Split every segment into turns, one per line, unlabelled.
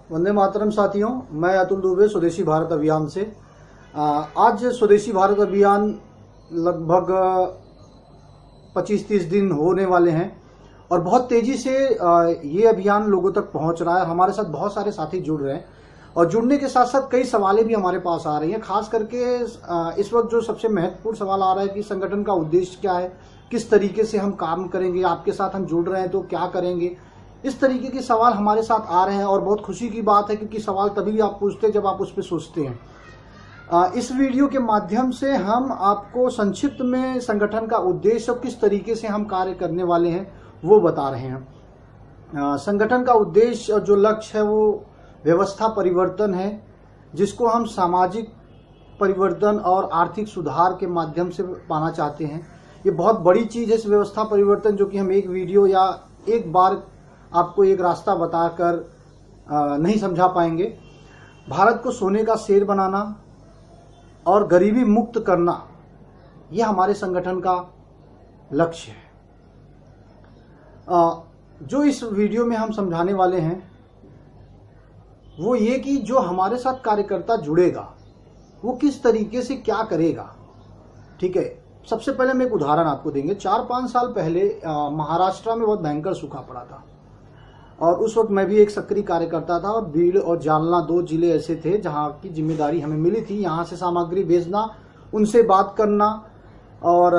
वंदे मातरम साथियों, मैं अतुल दुबे स्वदेशी भारत अभियान से। आज स्वदेशी भारत अभियान लगभग 25-30 दिन होने वाले हैं और बहुत तेजी से ये अभियान लोगों तक पहुंच रहा है। हमारे साथ बहुत सारे साथी जुड़ रहे हैं और जुड़ने के साथ साथ कई सवालें भी हमारे पास आ रही हैं। खास करके इस वक्त जो सबसे महत्वपूर्ण सवाल आ रहा है कि संगठन का उद्देश्य क्या है, किस तरीके से हम काम करेंगे, आपके साथ हम जुड़ रहे हैं तो क्या करेंगे। इस तरीके के सवाल हमारे साथ आ रहे हैं और बहुत खुशी की बात है क्योंकि सवाल तभी आप पूछते हैं जब आप उस पर सोचते हैं। इस वीडियो के माध्यम से हम आपको संक्षिप्त में संगठन का उद्देश्य और किस तरीके से हम कार्य करने वाले हैं वो बता रहे हैं। संगठन का उद्देश्य और जो लक्ष्य है वो व्यवस्था परिवर्तन है, जिसको हम सामाजिक परिवर्तन और आर्थिक सुधार के माध्यम से पाना चाहते हैं। ये बहुत बड़ी चीज है इस व्यवस्था परिवर्तन, जो कि हम एक वीडियो या एक बार आपको एक रास्ता बताकर नहीं समझा पाएंगे। भारत को सोने का शेर बनाना और गरीबी मुक्त करना, यह हमारे संगठन का लक्ष्य है। जो इस वीडियो में हम समझाने वाले हैं वो ये कि जो हमारे साथ कार्यकर्ता जुड़ेगा वो किस तरीके से क्या करेगा। ठीक है, सबसे पहले हम एक उदाहरण आपको देंगे। 4-5 साल पहले महाराष्ट्र में बहुत भयंकर सूखा पड़ा था और उस वक्त मैं भी एक सक्रिय कार्यकर्ता था और बीड़ और जालना 2 जिले ऐसे थे जहां की जिम्मेदारी हमें मिली थी। यहां से सामग्री भेजना, उनसे बात करना और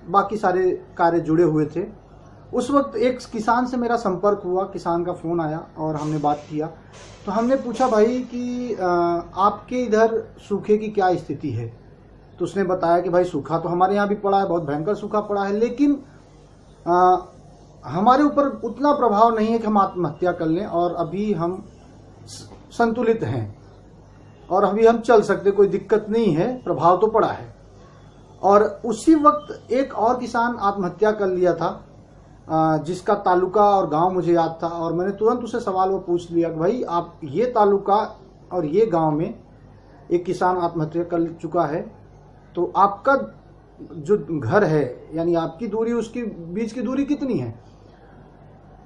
बाकी सारे कार्य जुड़े हुए थे। उस वक्त एक किसान से मेरा संपर्क हुआ, किसान का फोन आया और हमने बात किया। तो हमने पूछा, भाई कि आपके इधर सूखे की क्या स्थिति है। तो उसने बताया कि भाई सूखा तो हमारे यहाँ भी पड़ा है, बहुत भयंकर सूखा पड़ा है, लेकिन हमारे ऊपर उतना प्रभाव नहीं है कि हम आत्महत्या कर लें और अभी हम संतुलित हैं और अभी हम चल सकते, कोई दिक्कत नहीं है, प्रभाव तो पड़ा है। और उसी वक्त एक और किसान आत्महत्या कर लिया था जिसका तालुका और गांव मुझे याद था और मैंने तुरंत उससे सवाल वो पूछ लिया कि भाई आप ये तालुका और ये गांव में एक किसान आत्महत्या कर चुका है, तो आपका जो घर है यानी आपकी दूरी उसकी बीच की दूरी कितनी है।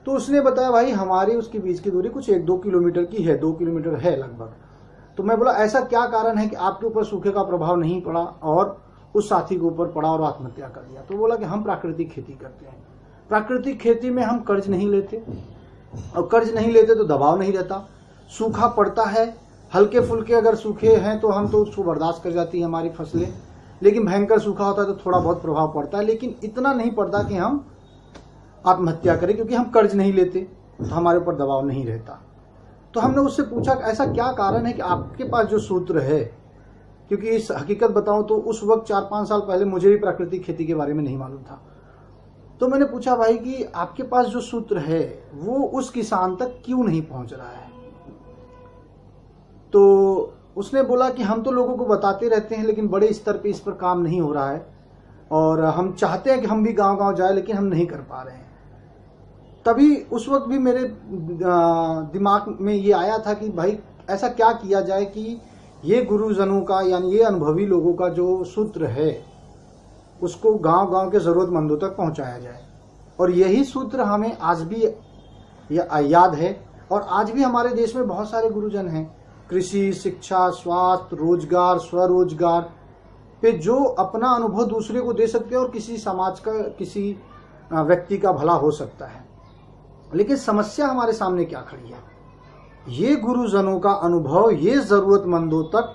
तो उसने बताया, भाई हमारी उसकी बीच की दूरी कुछ 1-2 किलोमीटर की है, 2 किलोमीटर है लगभग। तो मैं बोला, ऐसा क्या कारण है कि आपके ऊपर सूखे का प्रभाव नहीं पड़ा और उस साथी के ऊपर पड़ा और आत्महत्या कर लिया। तो बोला कि हम प्राकृतिक खेती करते हैं, प्राकृतिक खेती में हम कर्ज नहीं लेते और कर्ज नहीं लेते तो दबाव नहीं रहता। सूखा पड़ता है, हल्के फुल्के अगर सूखे हैं तो हम तो उसको बर्दाश्त कर जाती है हमारी फसलें, लेकिन भयंकर सूखा होता है तो थोड़ा बहुत प्रभाव पड़ता है, लेकिन इतना नहीं पड़ता कि हम आत्महत्या करें, क्योंकि हम कर्ज नहीं लेते तो हमारे ऊपर दबाव नहीं रहता। तो हमने उससे पूछा ऐसा क्या कारण है कि आपके पास जो सूत्र है, क्योंकि इस हकीकत बताऊं तो उस वक्त 4-5 साल पहले मुझे भी प्राकृतिक खेती के बारे में नहीं मालूम था। तो मैंने पूछा, भाई कि आपके पास जो सूत्र है वो उस किसान तक क्यों नहीं पहुंच रहा है। तो उसने बोला कि हम तो लोगों को बताते रहते हैं लेकिन बड़े स्तर पे इस पर काम नहीं हो रहा है और हम चाहते हैं कि हम भी गांव-गांव जाए लेकिन हम नहीं कर पा रहे हैं। तभी उस वक्त भी मेरे दिमाग में ये आया था कि भाई ऐसा क्या किया जाए कि ये गुरुजनों का यानी ये अनुभवी लोगों का जो सूत्र है उसको गांव-गांव के जरूरतमंदों तक पहुंचाया जाए। और यही सूत्र हमें आज भी याद है और आज भी हमारे देश में बहुत सारे गुरुजन हैं कृषि, शिक्षा, स्वास्थ्य, रोजगार, स्वरोजगार पे जो अपना अनुभव दूसरे को दे सकते हैं और किसी समाज का, किसी व्यक्ति का भला हो सकता है। लेकिन समस्या हमारे सामने क्या खड़ी है, ये गुरुजनों का अनुभव ये जरूरतमंदों तक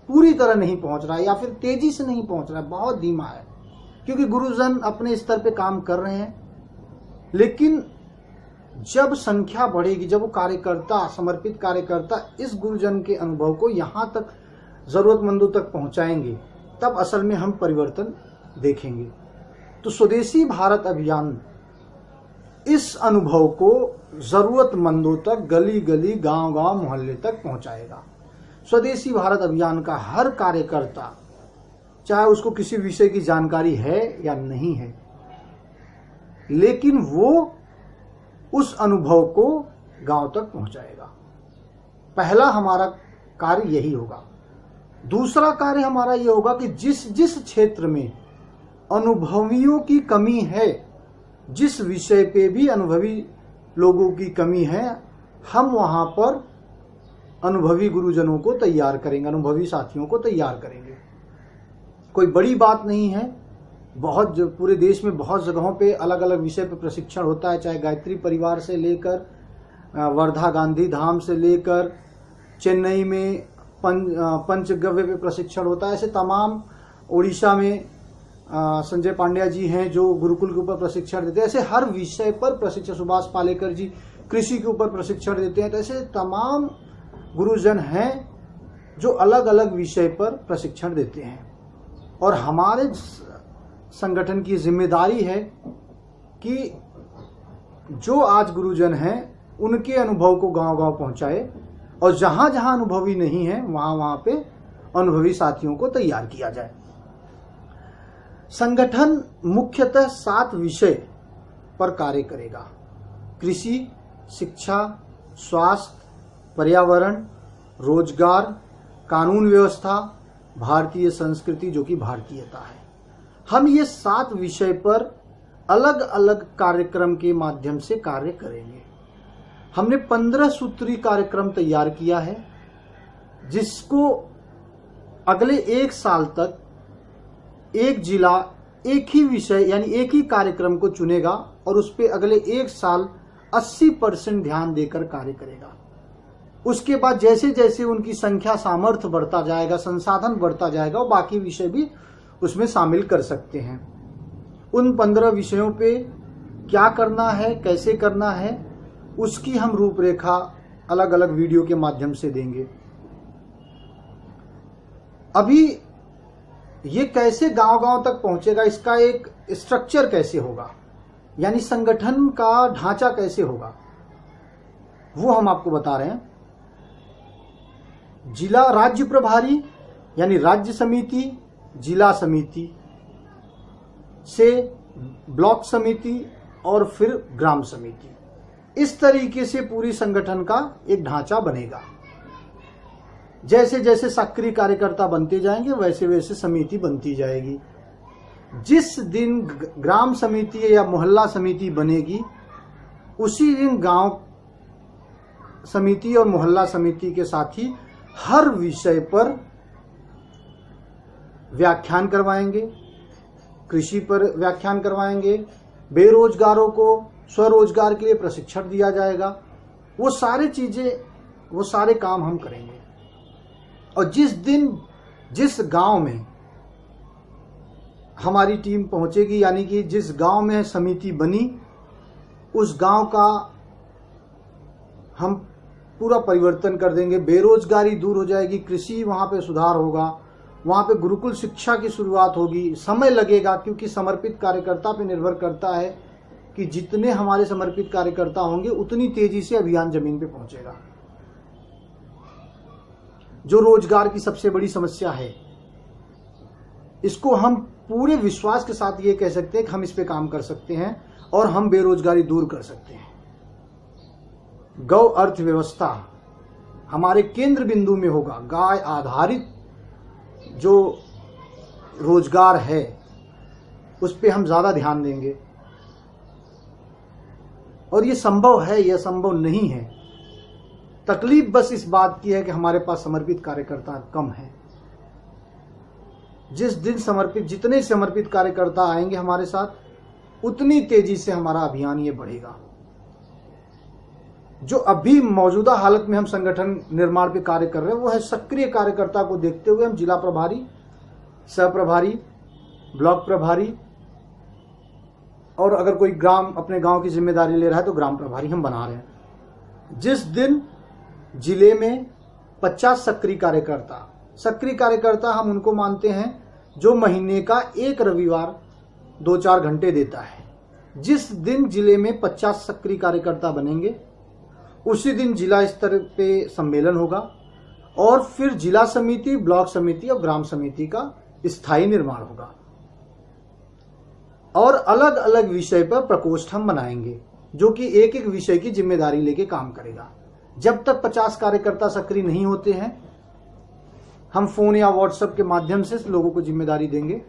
पूरी तरह नहीं पहुंच रहा है या फिर तेजी से नहीं पहुंच रहा है, बहुत धीमा है। क्योंकि गुरुजन अपने स्तर पे काम कर रहे हैं, लेकिन जब संख्या बढ़ेगी, जब वो कार्यकर्ता, समर्पित कार्यकर्ता इस गुरुजन के अनुभव को यहां तक जरूरतमंदों तक पहुंचाएंगे, तब असल में हम परिवर्तन देखेंगे। तो स्वदेशी भारत अभियान इस अनुभव को जरूरतमंदों तक, गली गली, गांव-गांव, मोहल्ले तक पहुंचाएगा। स्वदेशी भारत अभियान का हर कार्यकर्ता, चाहे उसको किसी विषय की जानकारी है या नहीं है, लेकिन वो उस अनुभव को गांव तक पहुंचाएगा। पहला हमारा कार्य यही होगा। दूसरा कार्य हमारा यह होगा कि जिस जिस क्षेत्र में अनुभवियों की कमी है, जिस विषय पे भी अनुभवी लोगों की कमी है, हम वहां पर अनुभवी गुरुजनों को तैयार करेंगे, अनुभवी साथियों को तैयार करेंगे। कोई बड़ी बात नहीं है, बहुत पूरे देश में बहुत जगहों पे अलग अलग विषय पर प्रशिक्षण होता है, चाहे गायत्री परिवार से लेकर वर्धा गांधी धाम से लेकर चेन्नई में पंचगव्य पे प्रशिक्षण होता है। ऐसे तमाम, उड़ीसा में संजय पांड्या जी हैं जो गुरुकुल के ऊपर प्रशिक्षण देते हैं। ऐसे हर विषय पर प्रशिक्षण, सुभाष पालेकर जी कृषि के ऊपर प्रशिक्षण देते हैं। तो ऐसे तमाम गुरुजन हैं जो अलग अलग विषय पर प्रशिक्षण देते हैं। और हमारे संगठन की जिम्मेदारी है कि जो आज गुरुजन हैं उनके अनुभव को गांव-गांव पहुंचाए, और जहां जहां अनुभवी नहीं है वहां वहां पे अनुभवी साथियों को तैयार किया जाए। संगठन मुख्यतः 7 विषय पर कार्य करेगा: कृषि, शिक्षा, स्वास्थ्य, पर्यावरण, रोजगार, कानून व्यवस्था, भारतीय संस्कृति जो कि भारतीयता है। हम ये 7 विषय पर अलग अलग कार्यक्रम के माध्यम से कार्य करेंगे। हमने 15 सूत्री कार्यक्रम तैयार किया है, जिसको अगले 1 साल तक एक जिला एक ही विषय यानी एक ही कार्यक्रम को चुनेगा और उस पर अगले 1 साल 80% ध्यान देकर कार्य करेगा। उसके बाद जैसे जैसे उनकी संख्या, सामर्थ्य बढ़ता जाएगा, संसाधन बढ़ता जाएगा, वो बाकी विषय भी उसमें शामिल कर सकते हैं। उन 15 विषयों पे क्या करना है, कैसे करना है, उसकी हम रूपरेखा अलग अलग वीडियो के माध्यम से देंगे। अभी ये कैसे गांव-गांव तक पहुंचेगा, इसका एक स्ट्रक्चर कैसे होगा, यानी संगठन का ढांचा कैसे होगा, वो हम आपको बता रहे हैं। जिला राज्य प्रभारी यानी राज्य समिति, जिला समिति से ब्लॉक समिति और फिर ग्राम समिति, इस तरीके से पूरी संगठन का एक ढांचा बनेगा। जैसे जैसे सक्रिय कार्यकर्ता बनते जाएंगे वैसे वैसे समिति बनती जाएगी। जिस दिन ग्राम समिति या मोहल्ला समिति बनेगी, उसी दिन गांव समिति और मोहल्ला समिति के साथ ही हर विषय पर व्याख्यान करवाएंगे। कृषि पर व्याख्यान करवाएंगे, बेरोजगारों को स्वरोजगार के लिए प्रशिक्षण दिया जाएगा। वो सारी चीजें, वो सारे काम हम करेंगे। और जिस दिन जिस गांव में हमारी टीम पहुंचेगी, यानी कि जिस गांव में समिति बनी, उस गांव का हम पूरा परिवर्तन कर देंगे। बेरोजगारी दूर हो जाएगी, कृषि वहां पे सुधार होगा, वहां पे गुरुकुल शिक्षा की शुरुआत होगी। समय लगेगा क्योंकि समर्पित कार्यकर्ता पे निर्भर करता है कि जितने हमारे समर्पित कार्यकर्ता होंगे उतनी तेजी से अभियान जमीन पे पहुंचेगा। जो रोजगार की सबसे बड़ी समस्या है, इसको हम पूरे विश्वास के साथ ये कह सकते हैं कि हम इस पे काम कर सकते हैं और हम बेरोजगारी दूर कर सकते हैं। गौ अर्थव्यवस्था हमारे केंद्र बिंदु में होगा। गाय आधारित जो रोजगार है उस पे हम ज्यादा ध्यान देंगे। और ये संभव है, यह संभव नहीं है। तकलीफ बस इस बात की है कि हमारे पास समर्पित कार्यकर्ता कम हैं। जिस दिन जितने समर्पित कार्यकर्ता आएंगे हमारे साथ, उतनी तेजी से हमारा अभियान ये बढ़ेगा। जो अभी मौजूदा हालत में हम संगठन निर्माण पे कार्य कर रहे हैं, वो है सक्रिय कार्यकर्ता को देखते हुए हम जिला प्रभारी, सह प्रभारी, ब्लॉक प्रभारी और अगर कोई ग्राम अपने गांव की जिम्मेदारी ले रहा है तो ग्राम प्रभारी हम बना रहे हैं। जिस दिन जिले में 50 सक्रिय कार्यकर्ता हम उनको मानते हैं जो महीने का 1 रविवार 2-4 घंटे देता है। जिस दिन जिले में 50 सक्रिय कार्यकर्ता बनेंगे, उसी दिन जिला स्तर पे सम्मेलन होगा और फिर जिला समिति, ब्लॉक समिति और ग्राम समिति का स्थायी निर्माण होगा। और अलग अलग विषय पर प्रकोष्ठ हम बनाएंगे जो कि एक एक विषय की जिम्मेदारी लेके काम करेगा। जब तक 50 कार्यकर्ता सक्रिय नहीं होते हैं, हम फोन या व्हाट्सएप के माध्यम से लोगों को जिम्मेदारी देंगे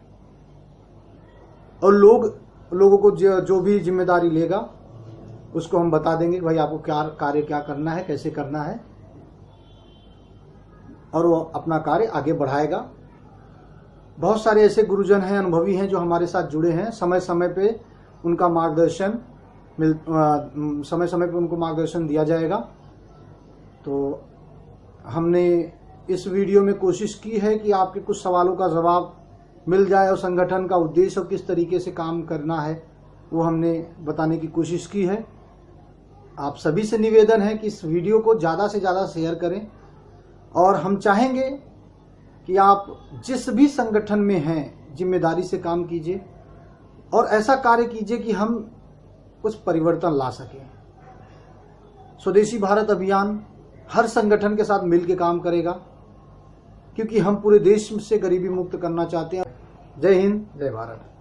और लोगों को जो भी जिम्मेदारी लेगा उसको हम बता देंगे कि भाई आपको क्या कार्य क्या करना है, कैसे करना है, और वो अपना कार्य आगे बढ़ाएगा। बहुत सारे ऐसे गुरुजन हैं, अनुभवी हैं, जो हमारे साथ जुड़े हैं। समय समय पे उनका मार्गदर्शन समय समय पे उनको मार्गदर्शन दिया जाएगा। तो हमने इस वीडियो में कोशिश की है कि आपके कुछ सवालों का जवाब मिल जाए और संगठन का उद्देश्य और किस तरीके से काम करना है वो हमने बताने की कोशिश की है। आप सभी से निवेदन है कि इस वीडियो को ज़्यादा से ज़्यादा शेयर करें, और हम चाहेंगे कि आप जिस भी संगठन में हैं जिम्मेदारी से काम कीजिए और ऐसा कार्य कीजिए कि हम कुछ परिवर्तन ला सकें। स्वदेशी भारत अभियान हर संगठन के साथ मिलकर काम करेगा, क्योंकि हम पूरे देश से गरीबी मुक्त करना चाहते हैं। जय हिंद, जय भारत।